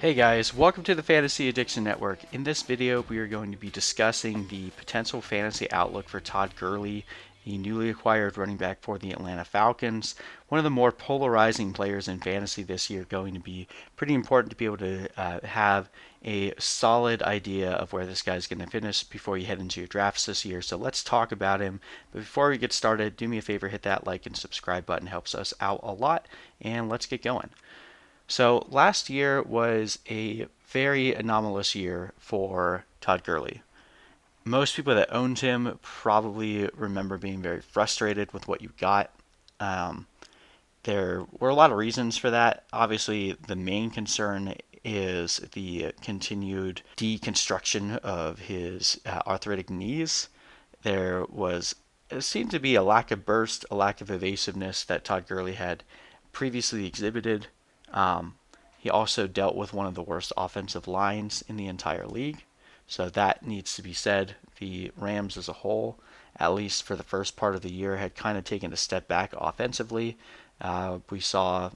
Hey guys, welcome to the Fantasy Addiction Network. In this video, we are going to be discussing the potential fantasy outlook for Todd Gurley, the newly acquired running back for the Atlanta Falcons. One of the more polarizing players in fantasy this year, going to be pretty important to be able to have a solid idea of where this guy's going to finish before you head into your drafts this year. So let's talk about him. But before we get started, do me a favor, hit that like and subscribe button, helps us out a lot, and let's get going. So last year was a very anomalous year for Todd Gurley. Most people that owned him probably remember being very frustrated with what you got. Um, there were a lot of reasons for that. Obviously, the main concern is the continued deconstruction of his arthritic knees. There was it seemed to be a lack of burst, a lack of evasiveness that Todd Gurley had previously exhibited. Um, he also dealt with one of the worst offensive lines in the entire league, so that needs to be said. The Rams as a whole, at least for the first part of the year, had kind of taken a step back offensively. We saw,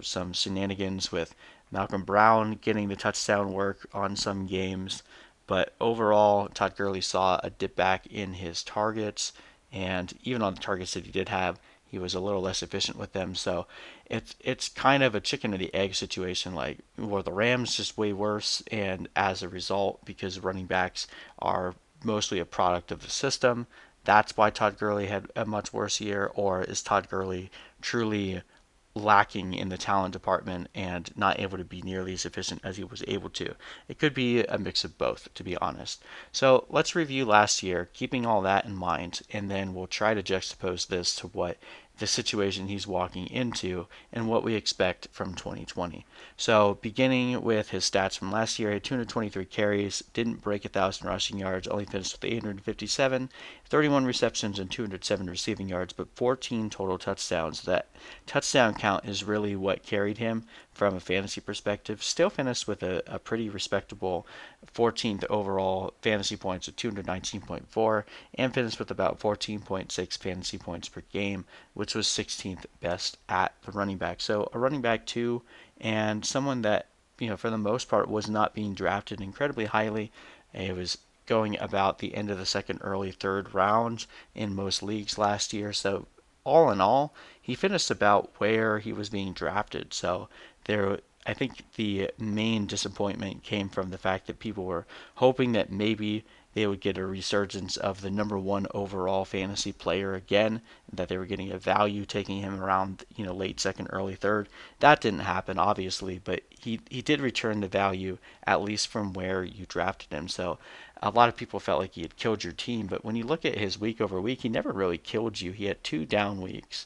some shenanigans with Malcolm Brown getting the touchdown work on some games, but overall, Todd Gurley saw a dip back in his targets, and even on the targets that he did have, he was a little less efficient with them. So it's kind of a chicken or the egg situation. Like, were the Rams just way worse, and as a result, because running backs are mostly a product of the system, that's why Todd Gurley had a much worse year, or is Todd Gurley truly lacking in the talent department and not able to be nearly as efficient as he was able to? It could be a mix of both, to be honest. So let's review last year, keeping all that in mind, and then we'll try to juxtapose this to what the situation he's walking into and what we expect from 2020. So, beginning with his stats from last year, he had 223 carries, didn't break 1,000 rushing yards, only finished with 857, 31 receptions, and 207 receiving yards, but 14 total touchdowns. That touchdown count is really what carried him from a fantasy perspective. Still finished with a pretty respectable 14th overall fantasy points of 219.4, and finished with about 14.6 fantasy points per game, which was 16th best at the running back. So a running back too, and someone that, for the most part was not being drafted incredibly highly. It was going about the end of the second, early third round in most leagues last year. So all in all, he finished about where he was being drafted. So there, I think the main disappointment came from the fact that people were hoping that maybe they would get a resurgence of the number one overall fantasy player again, that they were getting a value taking him around, late second, early third. That didn't happen, obviously, but he did return the value, at least from where you drafted him. So a lot of people felt like he had killed your team, but when you look at his week over week, he never really killed you. He had two down weeks.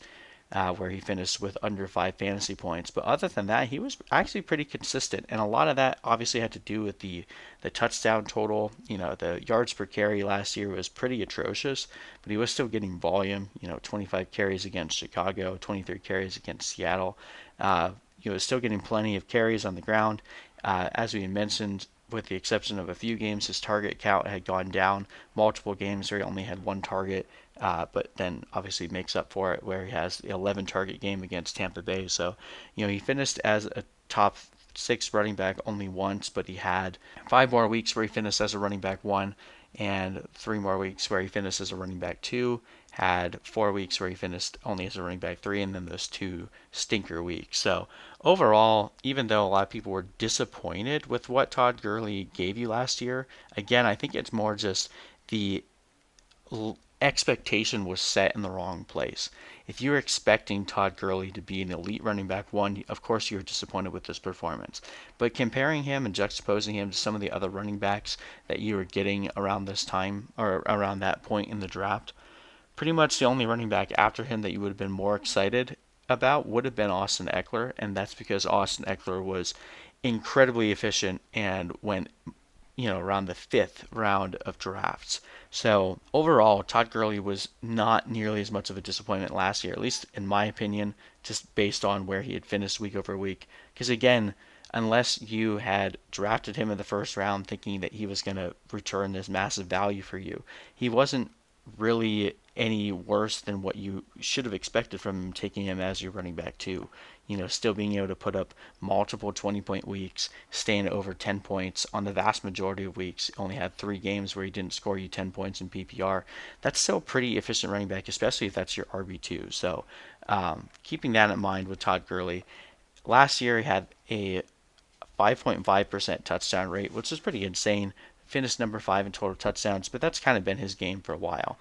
Where he finished with under 5 fantasy points. But other than that, he was actually pretty consistent. And a lot of that obviously had to do with the touchdown total. The yards per carry last year was pretty atrocious, but he was still getting volume. 25 carries against Chicago, 23 carries against Seattle. He was still getting plenty of carries on the ground. As we mentioned, with the exception of a few games, his target count had gone down. Multiple games where he only had one target, but then obviously makes up for it where he has the 11 target game against Tampa Bay. So, he finished as a top six running back only once, but he had 5 more weeks where he finished as a running back one, and 3 more weeks where he finished as a running back two. Had 4 weeks where he finished only as a running back three, and then those two stinker weeks. So overall, even though a lot of people were disappointed with what Todd Gurley gave you last year, again, I think it's more just the expectation was set in the wrong place. If you're expecting Todd Gurley to be an elite running back one, of course you're disappointed with this performance. But comparing him and juxtaposing him to some of the other running backs that you were getting around this time or around that point in the draft, pretty much the only running back after him that you would have been more excited about would have been Austin Ekeler, and that's because Austin Ekeler was incredibly efficient and went, around the fifth round of drafts. So overall, Todd Gurley was not nearly as much of a disappointment last year, at least in my opinion, just based on where he had finished week over week. Because again, unless you had drafted him in the first round thinking that he was going to return this massive value for you, he wasn't really any worse than what you should have expected from him taking him as your running back too. Still being able to put up multiple 20-point weeks, staying over 10 points on the vast majority of weeks. Only had 3 games where he didn't score you 10 points in PPR. That's still a pretty efficient running back, especially if that's your RB2. So keeping that in mind with Todd Gurley, last year he had a 5.5% touchdown rate, which is pretty insane. Finished number 5 in total touchdowns, but that's kind of been his game for a while.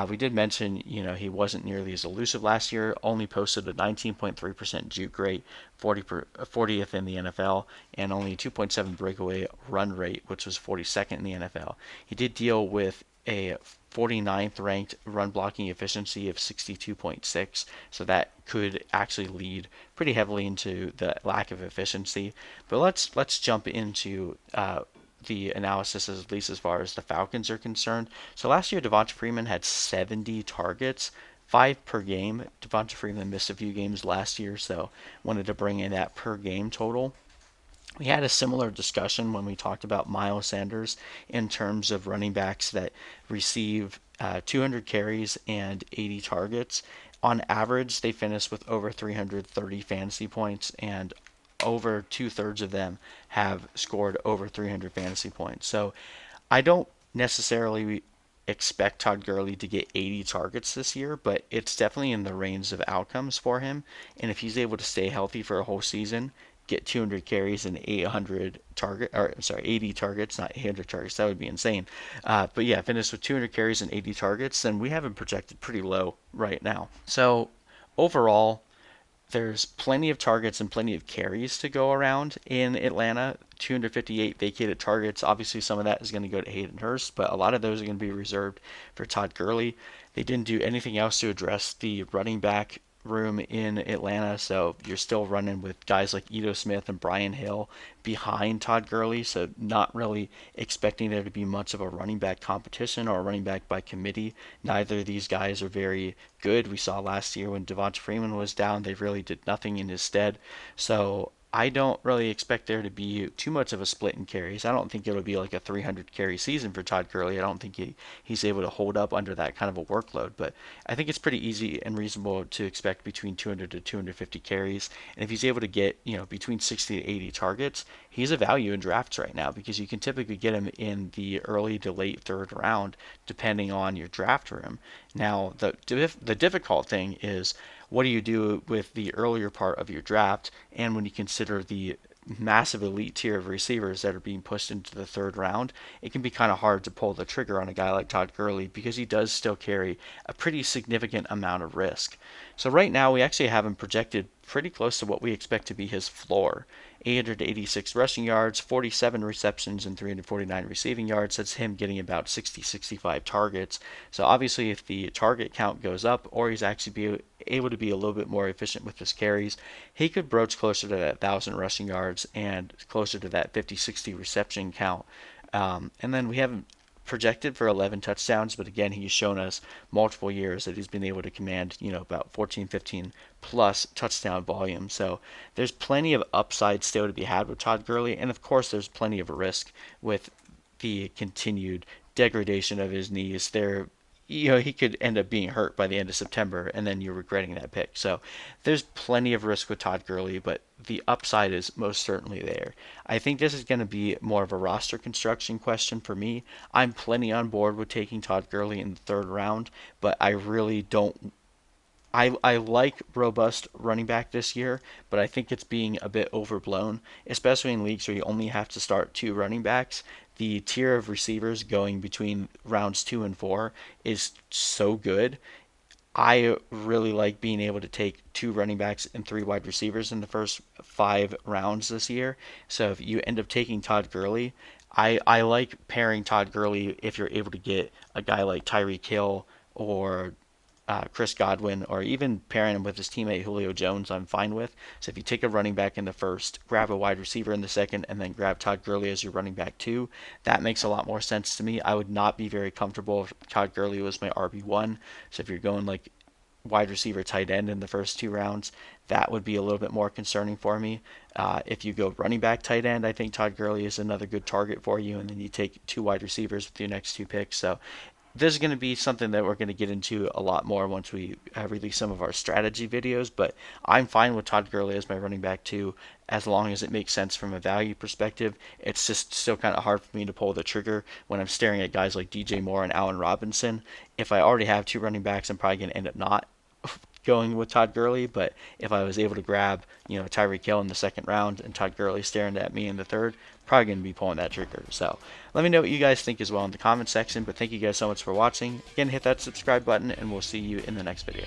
We did mention, he wasn't nearly as elusive last year, only posted a 19.3% juke rate, 40th in the NFL, and only a 2.7 breakaway run rate, which was 42nd in the NFL. He did deal with a 49th ranked run blocking efficiency of 62.6, so that could actually lead pretty heavily into the lack of efficiency. But let's jump into the analysis, at least as far as the Falcons are concerned. So last year, Devonta Freeman had 70 targets, 5 per game. Devonta Freeman missed a few games last year, so wanted to bring in that per game total. We had a similar discussion when we talked about Miles Sanders in terms of running backs that receive 200 carries and 80 targets. On average, they finish with over 330 fantasy points, and over 2/3 of them have scored over 300 fantasy points. So I don't necessarily expect Todd Gurley to get 80 targets this year, but it's definitely in the range of outcomes for him. And if he's able to stay healthy for a whole season, get 200 carries and 80 targets, not 800 targets, that would be insane. But yeah, finish with 200 carries and 80 targets, then we have him projected pretty low right now. So overall, there's plenty of targets and plenty of carries to go around in Atlanta. 258 vacated targets. Obviously, some of that is going to go to Hayden Hurst, but a lot of those are going to be reserved for Todd Gurley. They didn't do anything else to address the running back room in Atlanta, so you're still running with guys like Ito Smith and Brian Hill behind Todd Gurley, so not really expecting there to be much of a running back competition or a running back by committee. Neither of these guys are very good. We saw last year when Devonta Freeman was down, they really did nothing in his stead. So I don't really expect there to be too much of a split in carries. I don't think it'll be like a 300 carry season for Todd Gurley. I don't think he's able to hold up under that kind of a workload. But I think it's pretty easy and reasonable to expect between 200 to 250 carries. And if he's able to get, between 60 to 80 targets, he's a value in drafts right now because you can typically get him in the early to late third round depending on your draft room. Now, the difficult thing is what do you do with the earlier part of your draft and when you consider the massive elite tier of receivers that are being pushed into the third round, it can be kind of hard to pull the trigger on a guy like Todd Gurley because he does still carry a pretty significant amount of risk. So right now we actually have him projected pretty close to what we expect to be his floor. 886 rushing yards, 47 receptions, and 349 receiving yards. That's him getting about 65 targets. So obviously, if the target count goes up, or he's actually able to be a little bit more efficient with his carries, he could broach closer to that 1,000 rushing yards and closer to that 50-60 reception count. And then we have projected for 11 touchdowns, but again, he's shown us multiple years that he's been able to command, about 14, 15 plus touchdown volume. So there's plenty of upside still to be had with Todd Gurley, and of course, there's plenty of risk with the continued degradation of his knees. He could end up being hurt by the end of September, and then you're regretting that pick. So there's plenty of risk with Todd Gurley, but the upside is most certainly there. I think this is going to be more of a roster construction question for me. I'm plenty on board with taking Todd Gurley in the third round, but I really don't. I like robust running back this year, but I think it's being a bit overblown, especially in leagues where you only have to start 2 running backs. The tier of receivers going between rounds 2 and 4 is so good. I really like being able to take 2 running backs and 3 wide receivers in the first 5 rounds this year. So if you end up taking Todd Gurley, I like pairing Todd Gurley if you're able to get a guy like Tyreek Hill or Chris Godwin, or even pairing him with his teammate Julio Jones, I'm fine with. So if you take a running back in the first, grab a wide receiver in the second, and then grab Todd Gurley as your running back too, that makes a lot more sense to me. I would not be very comfortable if Todd Gurley was my RB1. So if you're going like wide receiver tight end in the first 2 rounds, that would be a little bit more concerning for me. If you go running back tight end, I think Todd Gurley is another good target for you, and then you take 2 wide receivers with your next 2 picks. So this is going to be something that we're going to get into a lot more once we release some of our strategy videos, but I'm fine with Todd Gurley as my running back too, as long as it makes sense from a value perspective. It's just still kind of hard for me to pull the trigger when I'm staring at guys like DJ Moore and Allen Robinson. If I already have two running backs, I'm probably going to end up not going with Todd Gurley, but if I was able to grab, Tyreek Hill in the second round and Todd Gurley staring at me in the third, probably going to be pulling that trigger. So let me know what you guys think as well in the comment section, but thank you guys so much for watching. Again, hit that subscribe button, and we'll see you in the next video.